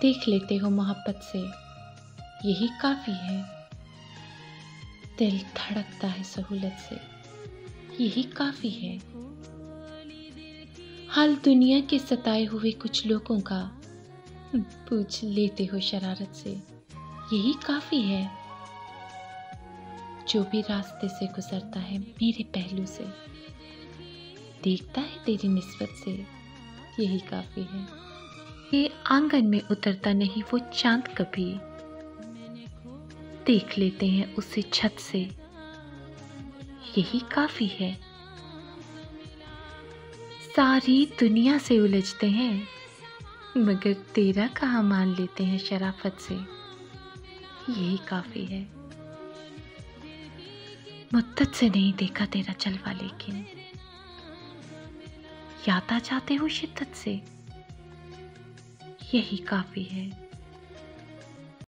देख लेते हो मोहब्बत से, यही काफ़ी है। दिल धड़कता है सहूलत से, यही काफ़ी है। हाल दुनिया के सताए हुए कुछ लोगों का पूछ लेते हो शरारत से, यही काफ़ी है। जो भी रास्ते से गुजरता है मेरे पहलू से, देखता है तेरी निस्बत से, यही काफ़ी है। ये आंगन में उतरता नहीं वो चांद कभी, देख लेते हैं उसे छत से, यही काफ़ी है। सारी दुनिया से उलझते हैं, मगर तेरा कहाँ मान लेते हैं शराफत से, यही काफ़ी है। मुद्दत से नहीं देखा तेरा जलवा, लेकिन याद आ जाते हो शिद्दत से, यही काफ़ी है।